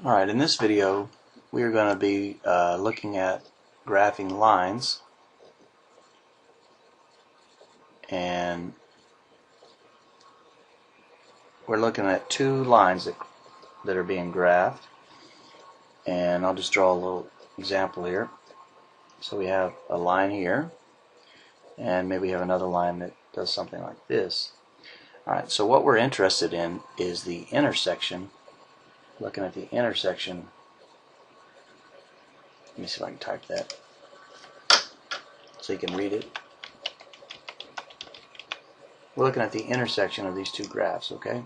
Alright, in this video we are going to be looking at graphing lines, and we're looking at two lines that are being graphed, and I'll just draw a little example here. So we have a line here, and maybe we have another line that does something like this. Alright, so what we're interested in is the intersection, looking at the intersection. Let me see if I can type that so you can read it. We're looking at the intersection of these two graphs, okay?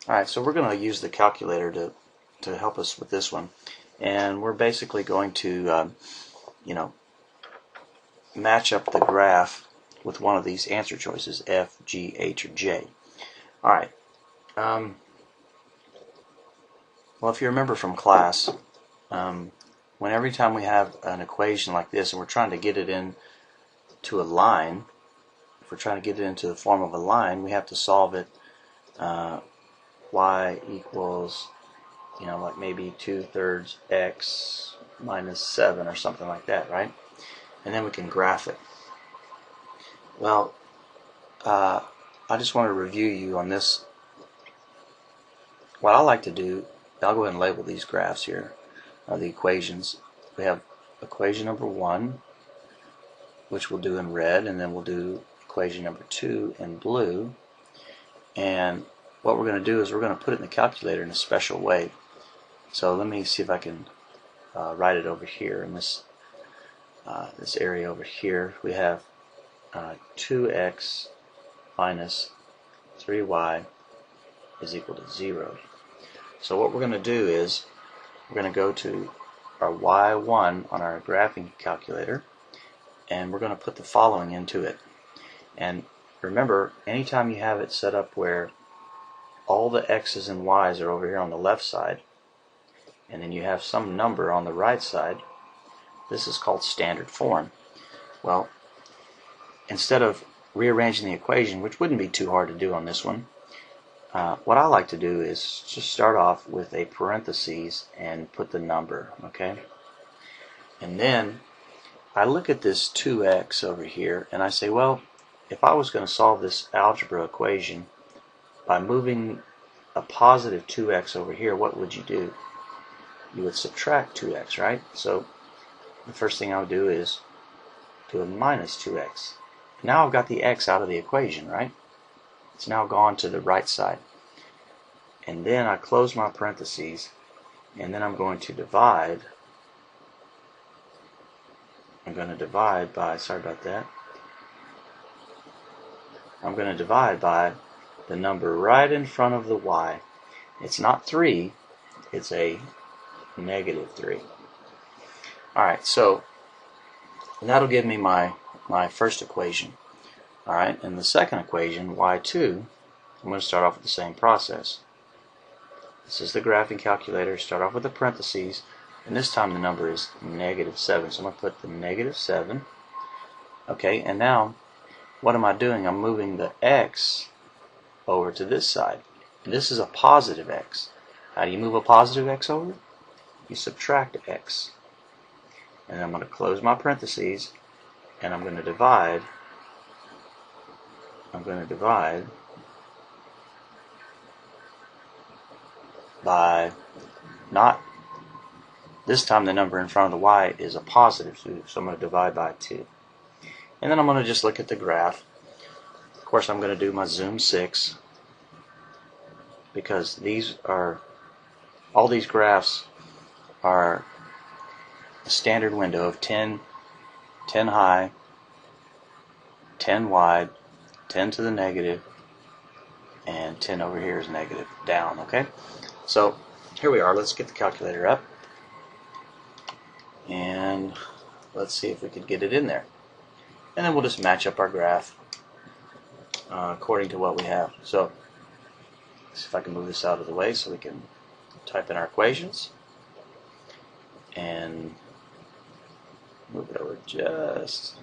Alright, so we're going to use the calculator to help us with this one. And we're basically going to, match up the graph with one of these answer choices, F, G, H, or J. Alright. Well, if you remember from class, when every time we have an equation like this and we're trying to get it into a line, if we're trying to get it into the form of a line, we have to solve it y equals, like maybe 2/3 x minus 7 or something like that, right? And then we can graph it. Well, I just want to review you on this. What I like to do, I'll go ahead and label these graphs here, the equations. We have equation number 1, which we'll do in red, and then we'll do equation number 2 in blue. And what we're going to do is we're going to put it in the calculator in a special way. So let me see if I can write it over here in this area over here. We have 2x minus 3y is equal to 0. So what we're going to do is we're going to go to our y1 on our graphing calculator, and we're going to put the following into it. And remember, anytime you have it set up where all the x's and y's are over here on the left side, and then you have some number on the right side, this is called standard form. Well, instead of rearranging the equation, which wouldn't be too hard to do on this one, what I like to do is just start off with a parentheses and put the number, okay? And then I look at this 2x over here and I say, well, if I was going to solve this algebra equation by moving a positive 2x over here, what would you do? You would subtract 2x, right? So the first thing I would do is do a minus 2x. Now I've got the x out of the equation, right? It's now gone to the right side. And then I close my parentheses, and then I'm going to divide. I'm going to divide by, sorry about that. I'm going to divide by the number right in front of the y. It's not 3, it's a negative 3. Alright, so that'll give me my first equation. Alright, and the second equation, y2, I'm going to start off with the same process. This is the graphing calculator. Start off with the parentheses, and this time the number is negative 7. So I'm going to put the negative 7. Okay, and now what am I doing? I'm moving the x over to this side. And this is a positive x. How do you move a positive x over? You subtract x. And I'm going to close my parentheses, and I'm going to divide. By not, this time the number in front of the y is a positive 2, so I'm going to divide by 2. And then I'm going to just look at the graph. Of course, I'm going to do my zoom 6, because all these graphs are a standard window of 10 high, 10 wide, 10 to the negative, and 10 over here is negative down, okay? So here we are. Let's get the calculator up, and let's see if we could get it in there. And then we'll just match up our graph according to what we have. So let's see if I can move this out of the way so we can type in our equations. And move it over just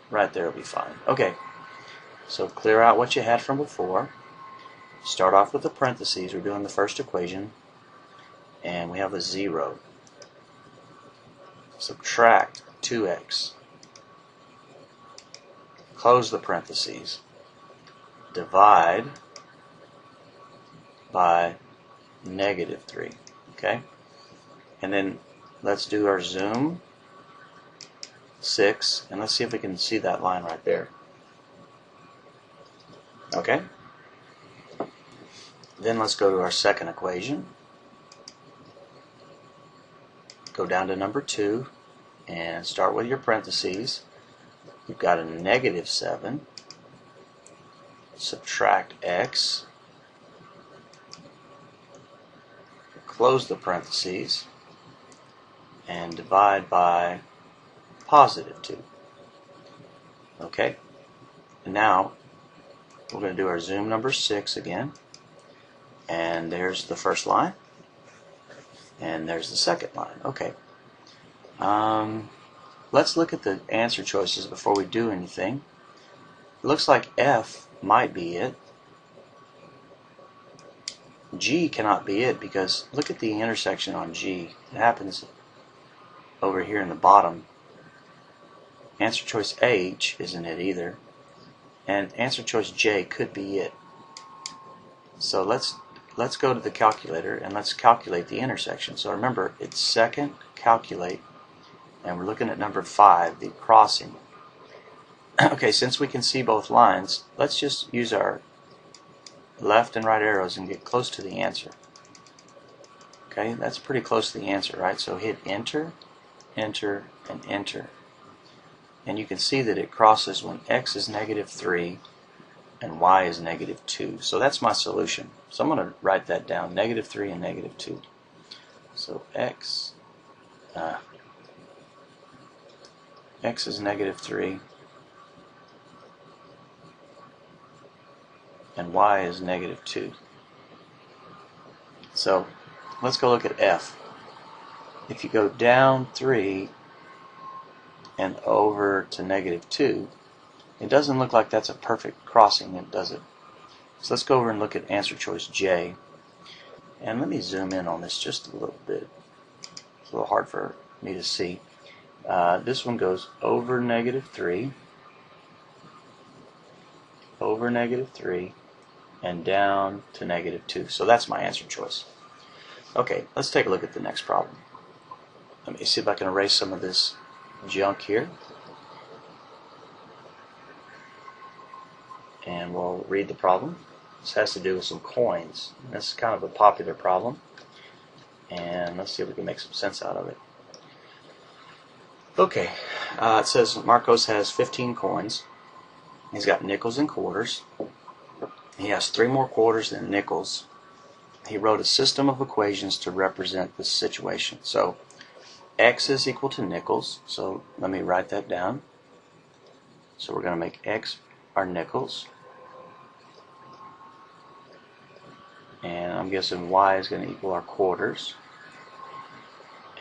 right there will be fine. Okay, so clear out what you had from before. Start off with the parentheses. We're doing the first equation, and we have a 0. Subtract 2x. Close the parentheses. Divide by -3. Okay? And then let's do our zoom 6, and let's see if we can see that line right there. Okay? Then let's go to our second equation. Go down to number 2 and start with your parentheses. You've got a -7. Subtract x. Close the parentheses and divide by +2. Okay? And now we're going to do our zoom number 6 again. And there's the first line. And there's the second line. Okay. Let's look at the answer choices before we do anything. It looks like F might be it. G cannot be it because look at the intersection on G. It happens over here in the bottom. Answer choice H isn't it either. And answer choice J could be it. So let's go to the calculator and let's calculate the intersection. So remember, it's second, calculate, and we're looking at number 5, the crossing. Okay, since we can see both lines, let's just use our left and right arrows and get close to the answer. Okay, that's pretty close to the answer, right? So hit enter, enter, and enter. And you can see that it crosses when x is -3 and y is -2. So that's my solution. So I'm going to write that down, -3 and -2. So x is -3 and y is -2. So let's go look at F. If you go down 3 and over to -2, it doesn't look like that's a perfect crossing, does it? So let's go over and look at answer choice J. And let me zoom in on this just a little bit. It's a little hard for me to see. This one goes over -3, over -3, and down to -2. So that's my answer choice. Okay, let's take a look at the next problem. Let me see if I can erase some of this junk here. And we'll read the problem. This has to do with some coins. This is kind of a popular problem. And let's see if we can make some sense out of it. Okay, it says Marcos has 15 coins. He's got nickels and quarters. He has 3 more quarters than nickels. He wrote a system of equations to represent this situation. So x is equal to nickels. So let me write that down. So we're going to make x our nickels. And I'm guessing y is going to equal our quarters.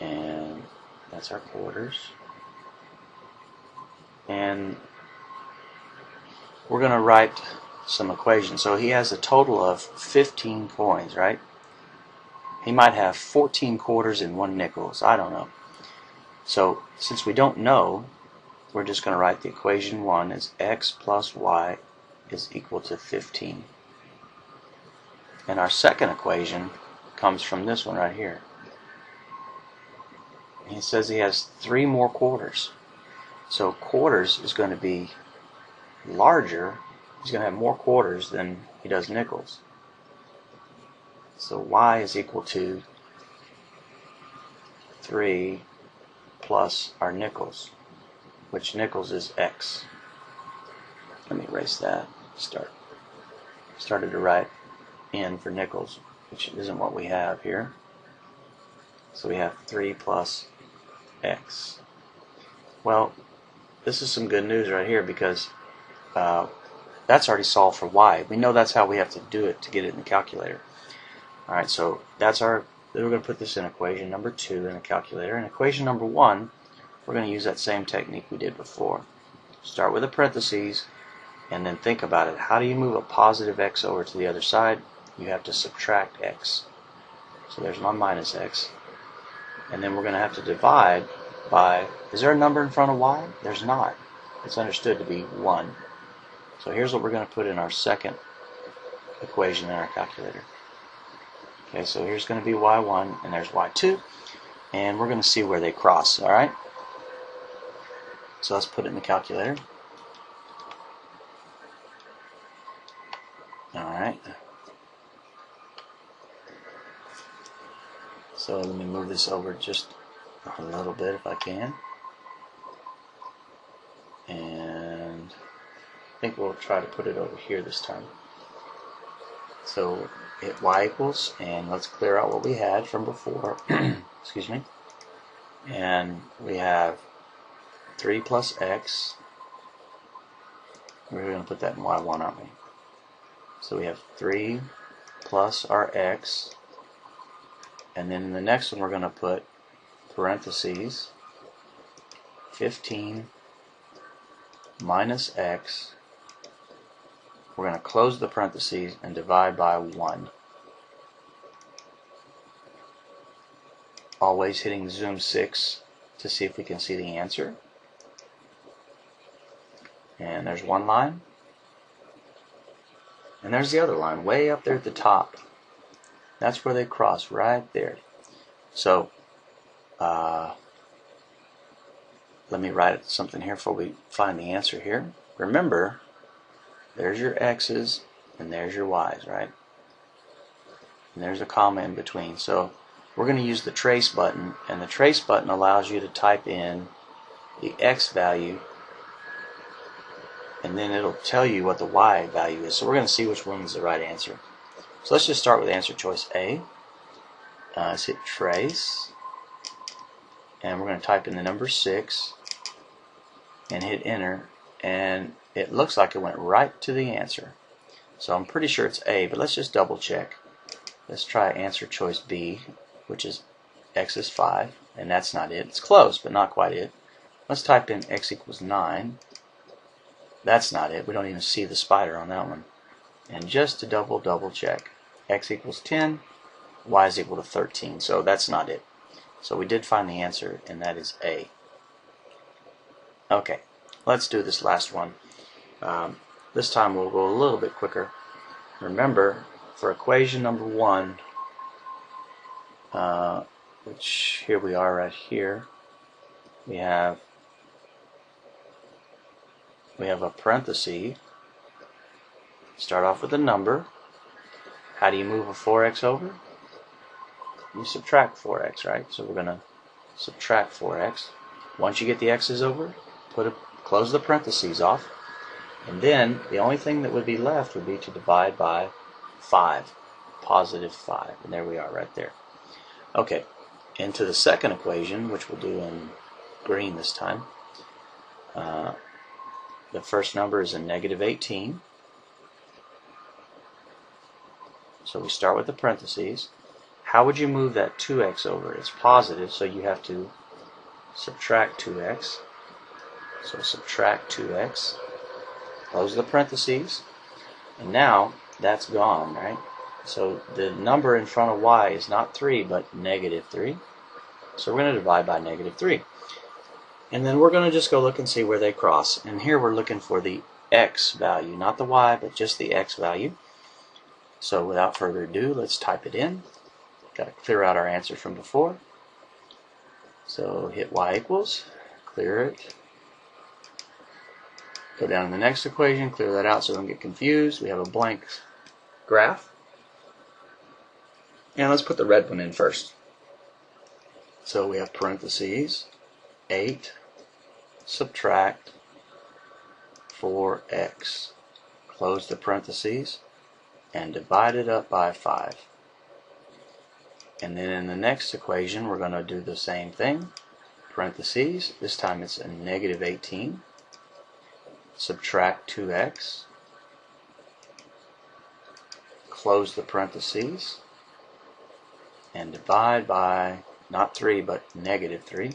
And that's our quarters. And we're going to write some equations. So he has a total of 15 coins, right? He might have 14 quarters and 1 nickels. I don't know. So since we don't know, we're just going to write the equation 1 as x plus y is equal to 15. And our second equation comes from this one right here. He says he has 3 more quarters. So quarters is going to be larger. He's going to have more quarters than he does nickels. So y is equal to 3 plus our nickels, which nickels is x. Let me erase that. Started to write in for nickels, which isn't what we have here. So we have 3 plus x. Well, this is some good news right here because that's already solved for y. We know that's how we have to do it to get it in the calculator. Alright, so that's we're going to put this in equation number 2 in the calculator. And equation number 1, we're going to use that same technique we did before. start with the parentheses, and then think about it. How do you move a positive x over to the other side? You have to subtract x. So there's my minus x. And then we're going to have to divide by, is there a number in front of y? There's not. It's understood to be 1. So here's what we're going to put in our second equation in our calculator. Okay, so here's going to be y1 and there's y2. And we're going to see where they cross, alright? So let's put it in the calculator. Alright. So let me move this over just a little bit if I can. And I think we'll try to put it over here this time. So hit y equals, and let's clear out what we had from before. Excuse me. And we have 3 plus x. We're going to put that in y1, aren't we? So we have 3 plus our x. And then in the next one we're going to put parentheses 15 minus x. We're going to close the parentheses and divide by 1. Always hitting zoom 6 to see if we can see the answer. And there's one line. And there's the other line way up there at the top. That's where they cross, right there. So let me write something here before we find the answer here. Remember, there's your x's and there's your y's, right? And there's a comma in between. So we're going to use the trace button, and the trace button allows you to type in the x value, and then it'll tell you what the y value is. So we're going to see which one is the right answer. So let's just start with answer choice A. Let's hit trace, and we're going to type in the number 6 and hit enter, and it looks like it went right to the answer. So I'm pretty sure it's A, but let's just double check. Let's try answer choice B, which is x is 5, and that's not it. It's close, but not quite it. Let's type in x equals 9. That's not it. We don't even see the spider on that one. And just to double check, x equals 10, y is equal to 13. So that's not it. So we did find the answer, and that is A. Okay, let's do this last one. This time we'll go a little bit quicker. Remember, for equation number 1, which here we are right here, we have a parenthesis. Start off with a number. How do you move a 4x over? You subtract 4x, right? So we're going to subtract 4x. Once you get the x's over, close the parentheses off, and then the only thing that would be left would be to divide by 5, positive 5, and there we are right there. Okay, into the second equation, which we'll do in green this time. The first number is a negative 18. So we start with the parentheses. How would you move that 2x over? It's positive, so you have to subtract 2x. So subtract 2x. Close the parentheses. And now that's gone, right? So the number in front of y is not 3, but negative 3. So we're going to divide by negative 3. And then we're going to just go look and see where they cross. And here we're looking for the x value, not the y, but just the x value. So without further ado, let's type it in. Got to clear out our answer from before. So hit y equals, clear it. Go down to the next equation, clear that out so we don't get confused. We have a blank graph. And let's put the red one in first. So we have parentheses, 8, subtract 4x. Close the parentheses and divide it up by 5. And then in the next equation we're going to do the same thing. Parentheses, this time it's a negative 18. Subtract 2x. Close the parentheses and divide by not 3 but negative 3.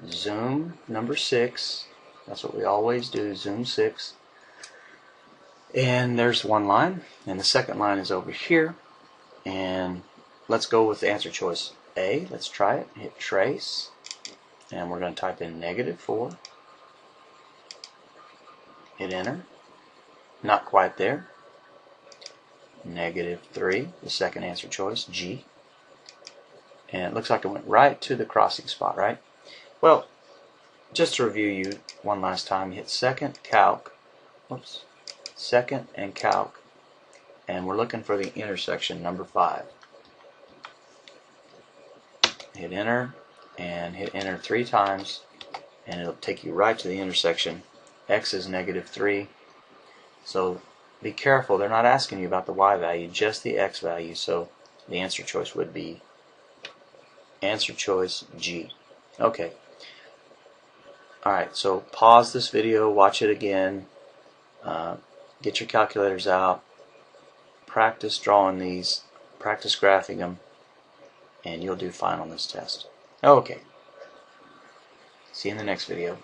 Zoom number 6 That's what we always do, zoom 6. And there's one line, and the second line is over here. And let's go with the answer choice A. Let's try it. Hit trace, and we're going to type in -4. Hit enter. Not quite there. -3, the second answer choice, G. And it looks like it went right to the crossing spot, right? Well, just to review you one last time, hit second, calc, whoops, second and calc, and we're looking for the intersection, number 5. Hit enter, and hit enter 3 times, and it'll take you right to the intersection. X is -3, so be careful, they're not asking you about the Y value, just the X value, so the answer choice would be answer choice G. Okay. Alright, so pause this video, watch it again, get your calculators out, practice drawing these, practice graphing them, and you'll do fine on this test. Okay. See you in the next video.